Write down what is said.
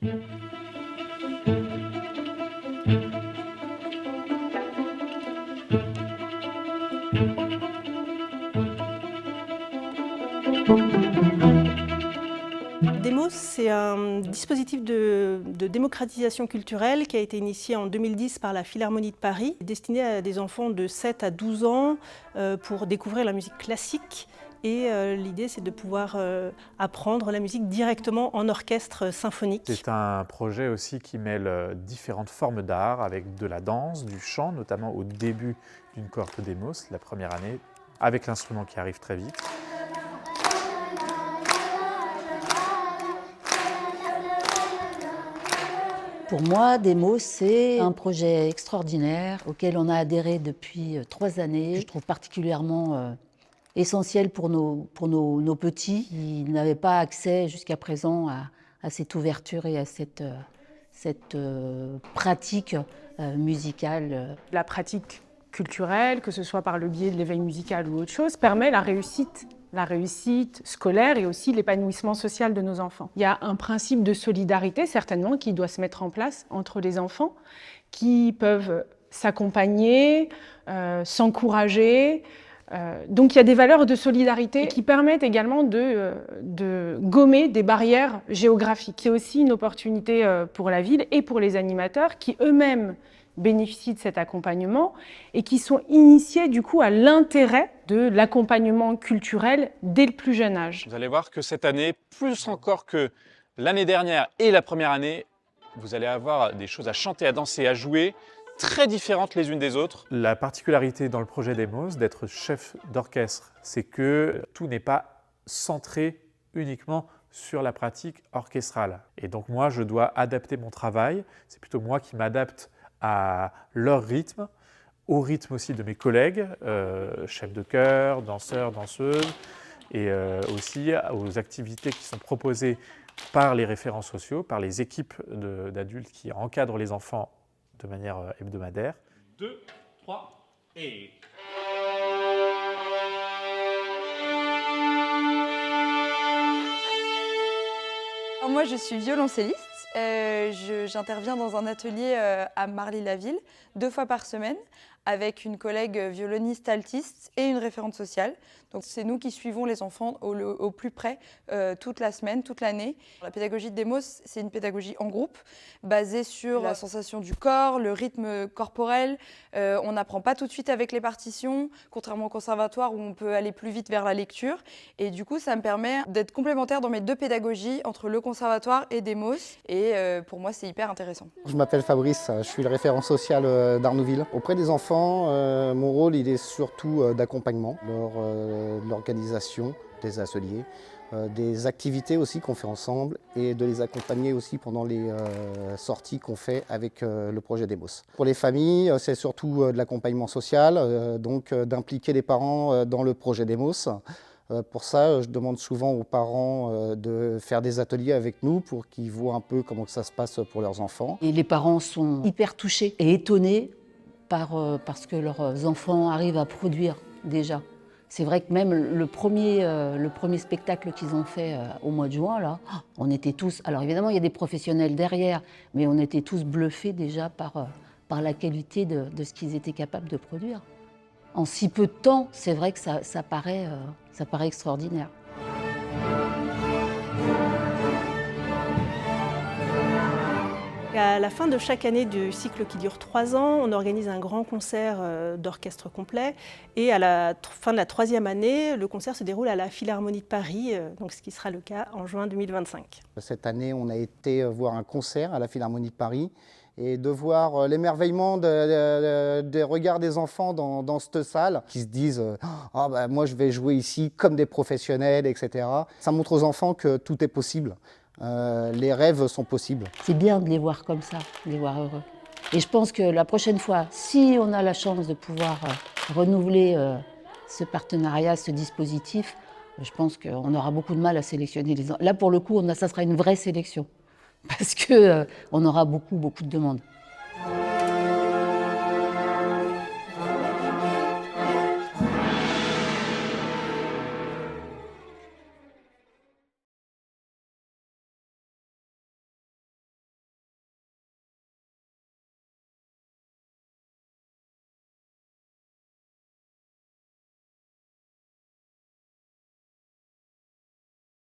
Demos, c'est un dispositif de démocratisation culturelle qui a été initié en 2010 par la Philharmonie de Paris, destiné à des enfants de 7 à 12 ans pour découvrir la musique classique. Et l'idée, c'est de pouvoir apprendre la musique directement en orchestre symphonique. C'est un projet aussi qui mêle différentes formes d'art avec de la danse, du chant, notamment au début d'une cohorte Demos, la première année, avec l'instrument qui arrive très vite. Pour moi, Demos, c'est un projet extraordinaire auquel on a adhéré depuis 3 années. Je trouve particulièrement essentiel pour nos petits qui n'avaient pas accès jusqu'à présent à cette ouverture et à cette pratique musicale. La pratique culturelle, que ce soit par le biais de l'éveil musical ou autre chose, permet la réussite scolaire et aussi l'épanouissement social de nos enfants. Il y a un principe de solidarité, certainement, qui doit se mettre en place entre les enfants, qui peuvent s'accompagner, s'encourager. Donc il y a des valeurs de solidarité qui permettent également de gommer des barrières géographiques. C'est aussi une opportunité pour la ville et pour les animateurs qui eux-mêmes bénéficient de cet accompagnement et qui sont initiés du coup à l'intérêt de l'accompagnement culturel dès le plus jeune âge. Vous allez voir que cette année, plus encore que l'année dernière et la première année, vous allez avoir des choses à chanter, à danser, à jouer, très différentes les unes des autres. La particularité dans le projet Demos d'être chef d'orchestre, c'est que tout n'est pas centré uniquement sur la pratique orchestrale. Et donc moi, je dois adapter mon travail, c'est plutôt moi qui m'adapte à leur rythme, au rythme aussi de mes collègues, chefs de chœur, danseurs, danseuses, et aussi aux activités qui sont proposées par les référents sociaux, par les équipes d'adultes qui encadrent les enfants de manière hebdomadaire. 2, 3 et... Alors moi, je suis violoncelliste. J'interviens dans un atelier à Marly-la-Ville 2 fois par semaine avec une collègue violoniste altiste et une référente sociale. Donc c'est nous qui suivons les enfants au plus près toute la semaine, toute l'année. La pédagogie de Demos, c'est une pédagogie en groupe basée sur la sensation du corps, le rythme corporel. On n'apprend pas tout de suite avec les partitions, contrairement au conservatoire où on peut aller plus vite vers la lecture. Et du coup, ça me permet d'être complémentaire dans mes 2 pédagogies entre le conservatoire et Demos. Et pour moi, c'est hyper intéressant. Je m'appelle Fabrice, je suis le référent social d'Arnouville. Auprès des enfants, mon rôle il est surtout d'accompagnement, de l'organisation des ateliers, des activités aussi qu'on fait ensemble et de les accompagner aussi pendant les sorties qu'on fait avec le projet Demos. Pour les familles, c'est surtout de l'accompagnement social, donc d'impliquer les parents dans le projet Demos. Pour ça, je demande souvent aux parents de faire des ateliers avec nous pour qu'ils voient un peu comment ça se passe pour leurs enfants. Et les parents sont hyper touchés et étonnés parce que leurs enfants arrivent à produire déjà. C'est vrai que même le premier spectacle qu'ils ont fait au mois de juin, là, on était tous... Alors évidemment, il y a des professionnels derrière, mais on était tous bluffés déjà par la qualité de ce qu'ils étaient capables de produire. En si peu de temps, c'est vrai que ça paraît extraordinaire. À la fin de chaque année du cycle qui dure 3 ans, on organise un grand concert d'orchestre complet. Et à la fin de la 3e année, le concert se déroule à la Philharmonie de Paris, donc ce qui sera le cas en juin 2025. Cette année, on a été voir un concert à la Philharmonie de Paris. Et de voir l'émerveillement des regards des enfants dans cette salle, qui se disent « Ah bah, moi je vais jouer ici comme des professionnels, etc. » Ça montre aux enfants que tout est possible. Les rêves sont possibles. C'est bien de les voir comme ça, de les voir heureux. Et je pense que la prochaine fois, si on a la chance de pouvoir renouveler ce partenariat, ce dispositif, je pense qu'on aura beaucoup de mal à sélectionner les enfants. Là, pour le coup, ça sera une vraie sélection, parce qu'on aura beaucoup de demandes.